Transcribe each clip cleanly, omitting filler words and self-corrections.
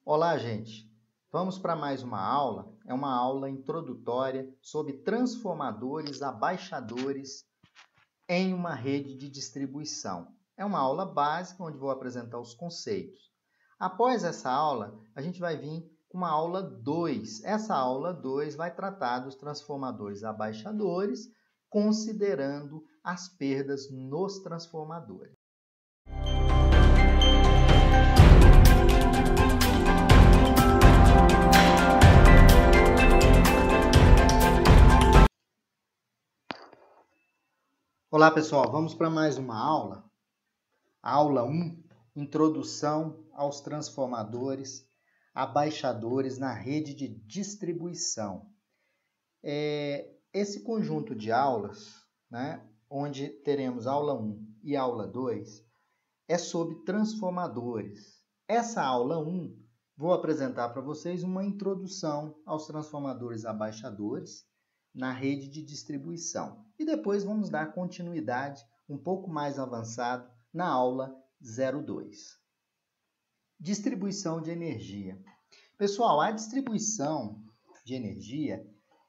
Olá, gente! Vamos para mais uma aula. É uma aula introdutória sobre transformadores abaixadores em uma rede de distribuição. É uma aula básica onde vou apresentar os conceitos. Após essa aula, a gente vai vir com uma aula 2. Essa aula 2 vai tratar dos transformadores abaixadores, considerando as perdas nos transformadores. Olá, pessoal. Vamos para mais uma aula. Aula 1, Introdução aos transformadores abaixadores na rede de distribuição. Esse conjunto de aulas, onde teremos aula 1 e aula 2, é sobre transformadores. Essa aula 1, vou apresentar para vocês uma introdução aos transformadores abaixadores na rede de distribuição. E depois vamos dar continuidade um pouco mais avançado na aula 02. Distribuição de energia. Pessoal, a distribuição de energia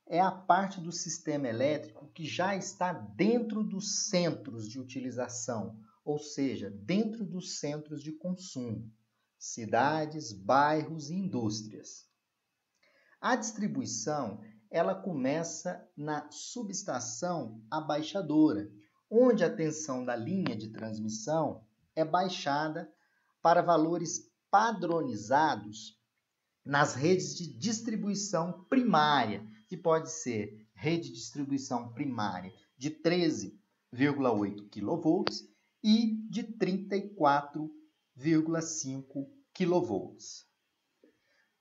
é a parte do sistema elétrico que já está dentro dos centros de utilização, ou seja, dentro dos centros de consumo, cidades, bairros e indústrias. A distribuição ela começa na subestação abaixadora, onde a tensão da linha de transmissão é baixada para valores padronizados nas redes de distribuição primária, que pode ser rede de distribuição primária de 13,8 kV e de 34,5 kV.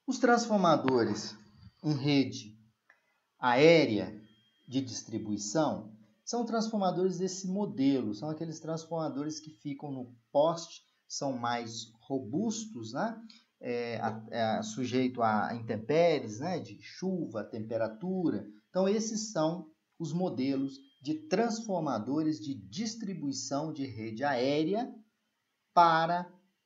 Os transformadores em rede aérea de distribuição são transformadores desse modelo, são aqueles transformadores que ficam no poste, são mais robustos, sujeito a intempéries, de chuva, temperatura. Então, esses são os modelos de transformadores de distribuição de rede aérea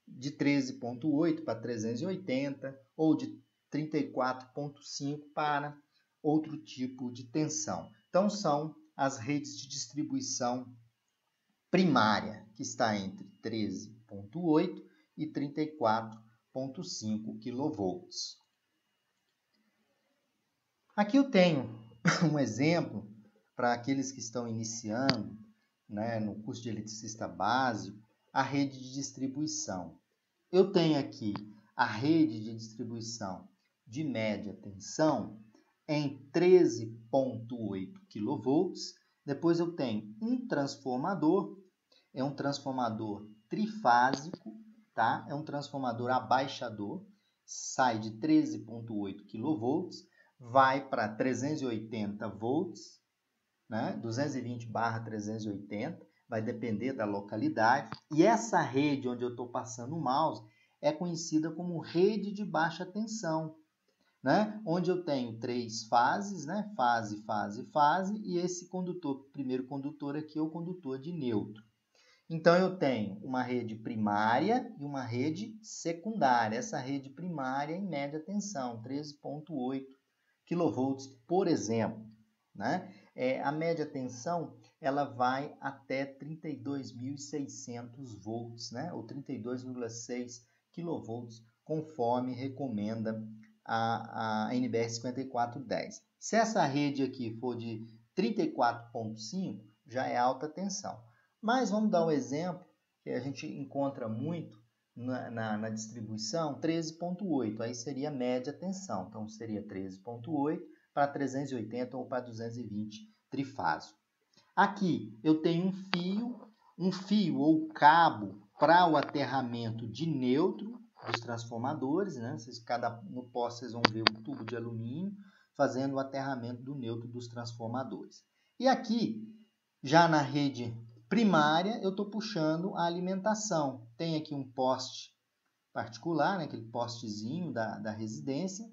de 13,8 para 380 ou de 34,5 para outro tipo de tensão. Então, são as redes de distribuição primária, que está entre 13,8 e 34,5 kV. Aqui eu tenho um exemplo para aqueles que estão iniciando, no curso de eletricista básico, a rede de distribuição. Eu tenho aqui a rede de distribuição de média tensão em 13,8 kV. Depois eu tenho um transformador, é um transformador trifásico, tá? É um transformador abaixador, sai de 13,8 kV, vai para 380 volts, 220/380, vai depender da localidade. E essa rede onde eu estou passando o mouse é conhecida como rede de baixa tensão, onde eu tenho 3 fases, fase, fase, fase, e esse condutor, primeiro condutor aqui é o condutor de neutro. Então, eu tenho uma rede primária e uma rede secundária. Essa rede primária em média tensão, 13,8 kV, por exemplo. A média tensão ela vai até 32.600 volts, ou 32,6 kV, conforme recomenda a NBR 5410. Se essa rede aqui for de 34,5, já é alta tensão. Mas vamos dar um exemplo que a gente encontra muito na distribuição, 13,8, aí seria média tensão. Então, seria 13,8 para 380 ou para 220 trifásico. Aqui eu tenho um fio ou cabo para o aterramento de neutro dos transformadores, no poste vocês vão ver um tubo de alumínio fazendo o aterramento do neutro dos transformadores. E aqui, já na rede primária, eu estou puxando a alimentação. Tem aqui um poste particular, aquele postezinho da residência,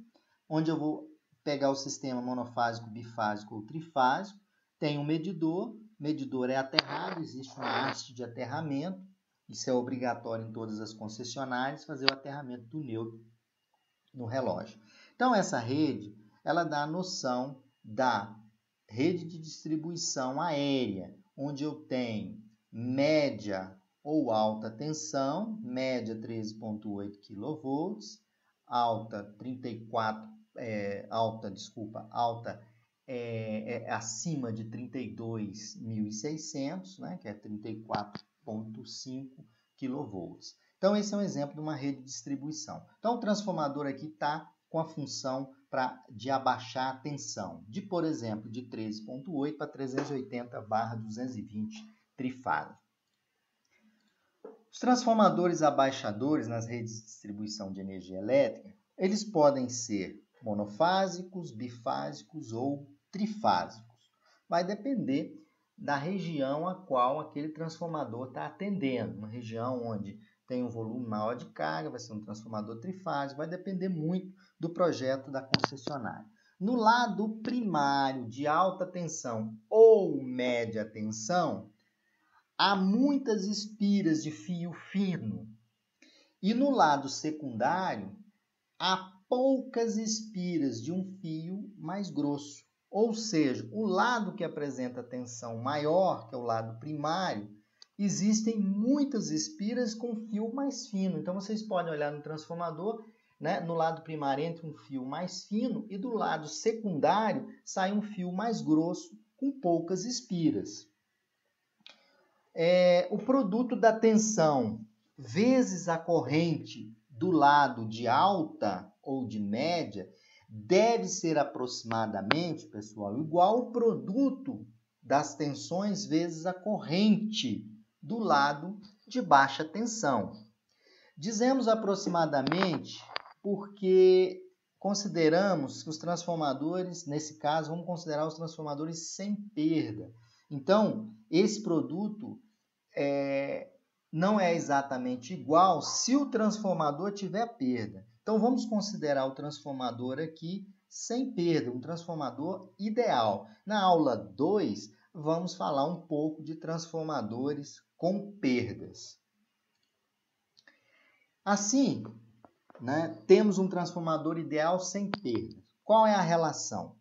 onde eu vou pegar o sistema monofásico, bifásico ou trifásico. Tem um medidor é aterrado, existe uma haste de aterramento. Isso é obrigatório em todas as concessionárias, fazer o aterramento do neutro no relógio. Então, essa rede, ela dá a noção da rede de distribuição aérea, onde eu tenho média ou alta tensão, média 13,8 kV, alta acima de 32.600, né, que é 34,5 kV. Então, esse é um exemplo de uma rede de distribuição. Então, o transformador aqui está com a função de abaixar a tensão, por exemplo, de 13,8 para 380/220 trifásico. Os transformadores abaixadores nas redes de distribuição de energia elétrica, eles podem ser monofásicos, bifásicos ou trifásicos. Vai depender da região a qual aquele transformador está atendendo. Uma região onde tem um volume maior de carga, vai ser um transformador trifásico, vai depender muito do projeto da concessionária. No lado primário de alta tensão ou média tensão, há muitas espiras de fio fino. E no lado secundário, há poucas espiras de um fio mais grosso. Ou seja, o lado que apresenta tensão maior, que é o lado primário, existem muitas espiras com fio mais fino. Então, vocês podem olhar no transformador, né, no lado primário entra um fio mais fino e do lado secundário sai um fio mais grosso com poucas espiras. O produto da tensão vezes a corrente do lado de alta ou de média deve ser aproximadamente, pessoal, igual ao produto das tensões vezes a corrente do lado de baixa tensão. Dizemos aproximadamente porque consideramos que os transformadores, nesse caso, vamos considerar os transformadores sem perda. Então, esse produto não é exatamente igual se o transformador tiver perda. Então, vamos considerar o transformador aqui sem perda, um transformador ideal. Na aula 2, vamos falar um pouco de transformadores com perdas. Assim, né, temos um transformador ideal sem perda. Qual é a relação?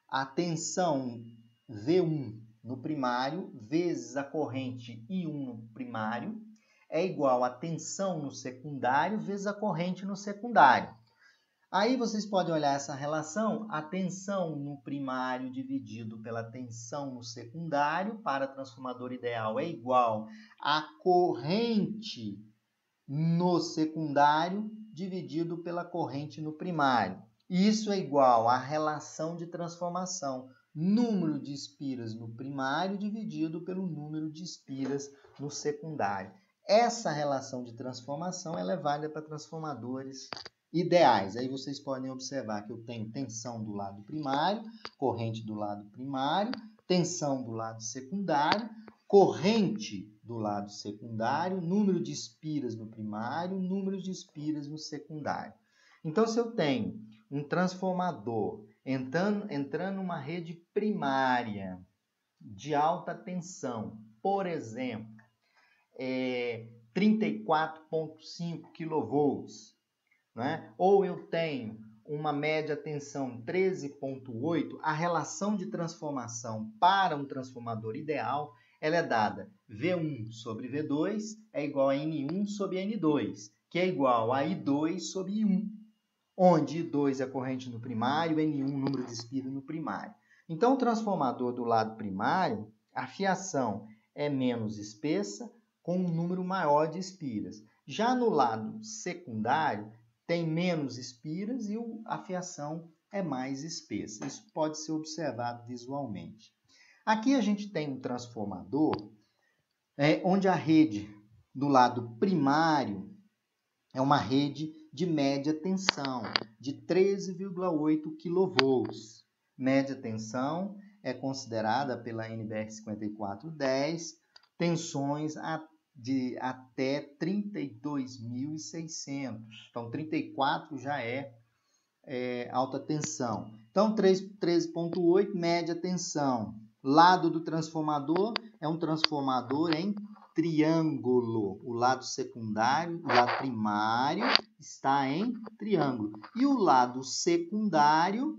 A tensão V1 no primário vezes a corrente I1 no primário é igual a tensão no secundário vezes a corrente no secundário. Aí vocês podem olhar essa relação, a tensão no primário dividido pela tensão no secundário para transformador ideal é igual a corrente no secundário dividido pela corrente no primário. Isso é igual à relação de transformação, número de espiras no primário dividido pelo número de espiras no secundário. Essa relação de transformação ela é válida para transformadores ideais. Aí vocês podem observar que eu tenho tensão do lado primário, corrente do lado primário, tensão do lado secundário, corrente do lado secundário, número de espiras no primário, número de espiras no secundário. Então, se eu tenho um transformador entrando numa rede primária de alta tensão, por exemplo, 34,5 kV, né? Ou eu tenho uma média tensão 13,8, a relação de transformação para um transformador ideal ela é dada V1 sobre V2 é igual a N1 sobre N2, que é igual a I2 sobre I1, onde I2 é a corrente no primário, N1 número de espiras no primário. Então, o transformador do lado primário, a fiação é menos espessa, com um número maior de espiras. Já no lado secundário, tem menos espiras e a fiação é mais espessa. Isso pode ser observado visualmente. Aqui a gente tem um transformador onde a rede do lado primário é uma rede de média tensão, de 13,8 kV. Média tensão é considerada pela NBR 5410 tensões de até 32.600. Então, 34 já é alta tensão. Então, 13,8, média tensão. Lado do transformador é um transformador em triângulo. O lado secundário, o lado primário está em triângulo. E o lado secundário,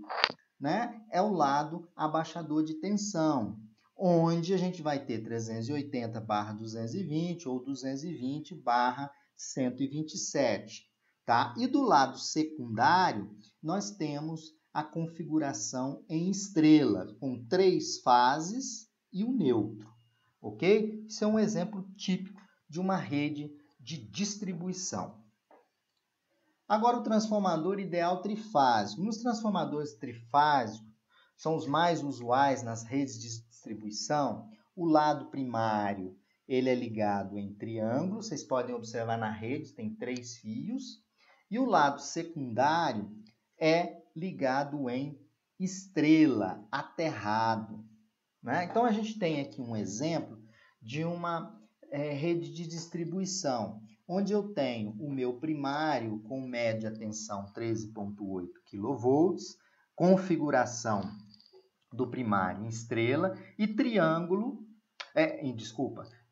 né, é o lado abaixador de tensão, onde a gente vai ter 380/220 ou 220/127, tá? E do lado secundário, nós temos a configuração em estrela, com 3 fases e um neutro, ok? Isso é um exemplo típico de uma rede de distribuição. Agora, o transformador ideal trifásico. Nos transformadores trifásicos, são os mais usuais nas redes de distribuição. O lado primário, ele é ligado em triângulo. Vocês podem observar na rede, tem 3 fios. E o lado secundário é ligado em estrela, aterrado, né? Então, a gente tem aqui um exemplo de uma rede de distribuição, onde eu tenho o meu primário com média tensão 13,8 kV, configuração do primário em estrela e triângulo,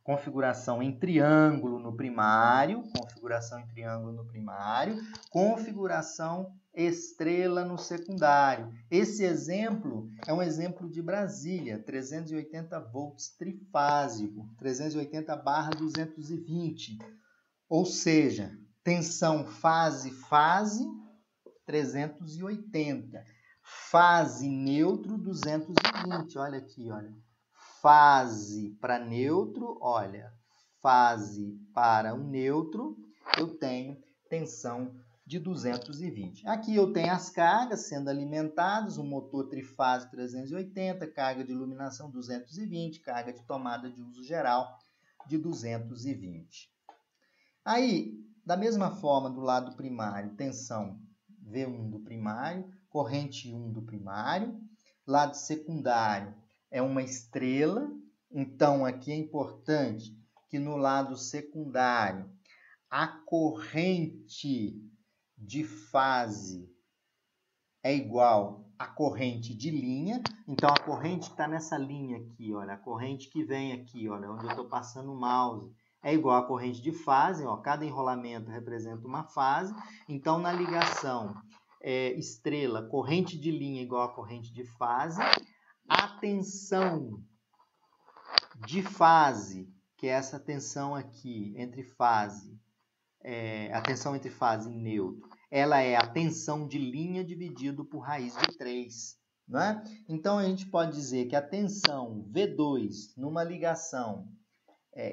configuração em triângulo no primário, configuração estrela no secundário. Esse exemplo é um exemplo de Brasília, 380 volts trifásico, 380/220. Ou seja, tensão fase-fase, 380. Fase neutro, 220. Olha aqui, olha. Fase para neutro, olha. Fase para o neutro, eu tenho tensão de 220. Aqui eu tenho as cargas sendo alimentadas, o motor trifásico 380, carga de iluminação 220, carga de tomada de uso geral de 220. Aí, da mesma forma, do lado primário, tensão V1 do primário, corrente 1 do primário. Lado secundário é uma estrela. Então, aqui é importante que no lado secundário, a corrente de fase é igual à corrente de linha. Então, a corrente que está nessa linha aqui, olha, a corrente que vem aqui, olha, onde eu estou passando o mouse, é igual à corrente de fase, ó, cada enrolamento representa uma fase. Então, na ligação estrela, corrente de linha igual à corrente de fase, a tensão de fase, que é essa tensão aqui entre fase, a tensão entre fase e neutro, ela é a tensão de linha dividido por raiz de 3. Não é? Então, a gente pode dizer que a tensão V2 numa ligação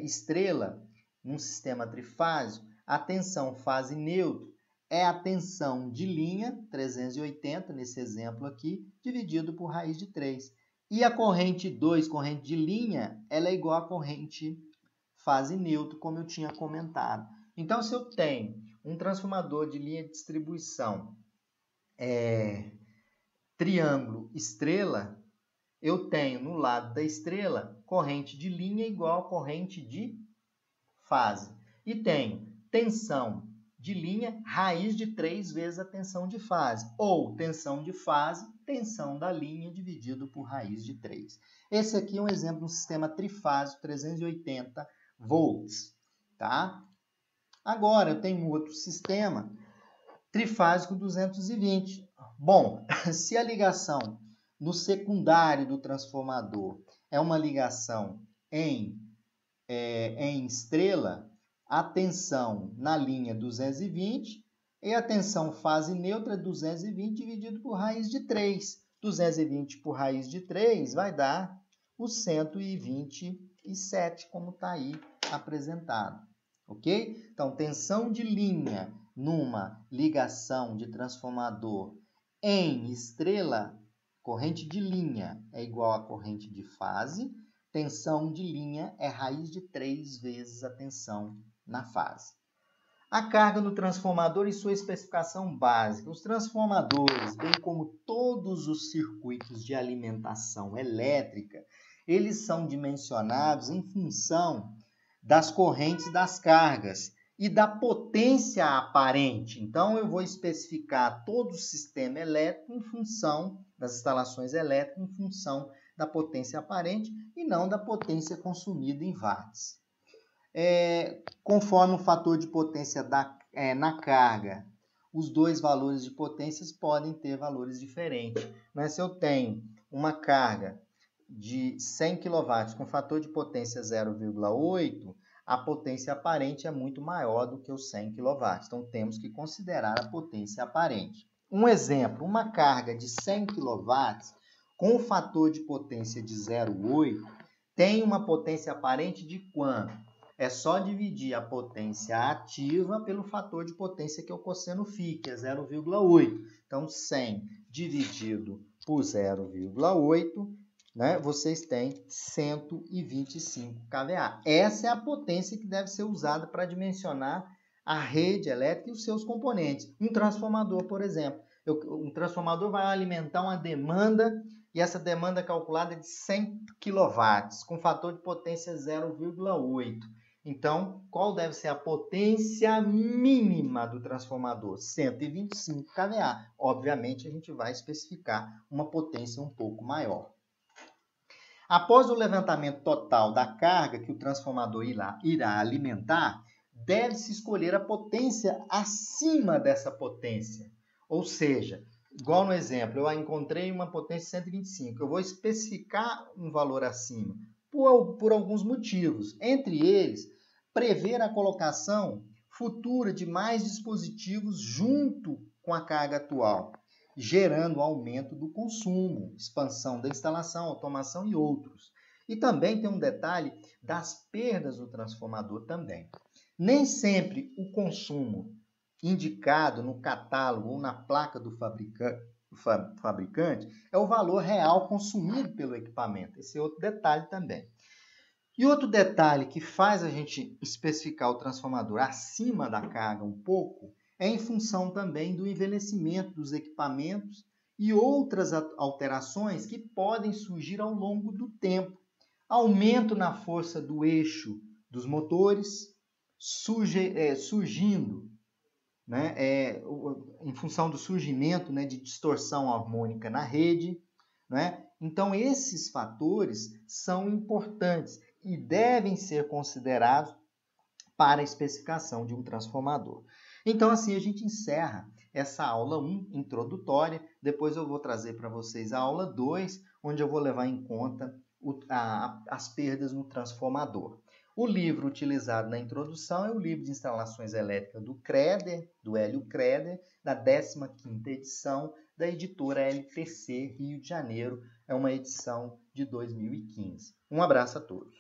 estrela, num sistema trifásico, a tensão fase neutro é a tensão de linha, 380, nesse exemplo aqui, dividido por raiz de 3. E a corrente 2, corrente de linha, ela é igual à corrente fase neutro, como eu tinha comentado. Então, se eu tenho um transformador de linha de distribuição triângulo estrela, eu tenho no lado da estrela corrente de linha igual a corrente de fase. E tenho tensão de linha, raiz de 3 vezes a tensão de fase. Ou tensão de fase, tensão da linha dividido por raiz de 3. Esse aqui é um exemplo de um sistema trifásico, 380 volts. Tá? Agora, eu tenho um outro sistema trifásico 220. Bom, se a ligação no secundário do transformador é uma ligação em estrela, a tensão na linha 220 e a tensão fase neutra é 220 dividido por raiz de 3. 220 por raiz de 3 vai dar o 127, como está aí apresentado. Ok? Então, tensão de linha numa ligação de transformador em estrela, corrente de linha é igual a corrente de fase. Tensão de linha é raiz de 3 vezes a tensão na fase. A carga no transformador e sua especificação básica. Os transformadores, bem como todos os circuitos de alimentação elétrica, eles são dimensionados em função das correntes das cargas e da potência aparente. Então, eu vou especificar todo o sistema elétrico em função das instalações elétricas, em função da potência aparente e não da potência consumida em watts. Conforme o fator de potência na carga, os dois valores de potências podem ter valores diferentes. Mas se eu tenho uma carga de 100 kW com fator de potência 0,8, a potência aparente é muito maior do que os 100 kW. Então, temos que considerar a potência aparente. Um exemplo, uma carga de 100 kW com o fator de potência de 0,8 tem uma potência aparente de quanto? É só dividir a potência ativa pelo fator de potência que é o cosseno φ, que é 0,8. Então, 100 dividido por 0,8, né, vocês têm 125 kVA. Essa é a potência que deve ser usada para dimensionar a rede elétrica e os seus componentes. Um transformador, por exemplo. Um transformador vai alimentar uma demanda, e essa demanda calculada é de 100 kW, com fator de potência 0,8. Então, qual deve ser a potência mínima do transformador? 125 kVA. Obviamente, a gente vai especificar uma potência um pouco maior. Após o levantamento total da carga que o transformador irá alimentar, deve-se escolher a potência acima dessa potência. Ou seja, igual no exemplo, eu encontrei uma potência 125, eu vou especificar um valor acima por alguns motivos. Entre eles, prever a colocação futura de mais dispositivos junto com a carga atual, gerando aumento do consumo, expansão da instalação, automação e outros. E também tem um detalhe das perdas do transformador também. Nem sempre o consumo indicado no catálogo ou na placa do fabricante é o valor real consumido pelo equipamento. Esse é outro detalhe também. E outro detalhe que faz a gente especificar o transformador acima da carga um pouco é em função também do envelhecimento dos equipamentos e outras alterações que podem surgir ao longo do tempo. Aumento na força do eixo dos motores, surgindo, né, em função do surgimento, né, de distorção harmônica na rede, né? Então, esses fatores são importantes e devem ser considerados para a especificação de um transformador. Então, assim, a gente encerra essa aula 1, introdutória. Depois eu vou trazer para vocês a aula 2, onde eu vou levar em conta as perdas no transformador. O livro utilizado na introdução é o livro de instalações elétricas do Creder, do Hélio Creder, da 15ª edição da editora LTC Rio de Janeiro. É uma edição de 2015. Um abraço a todos.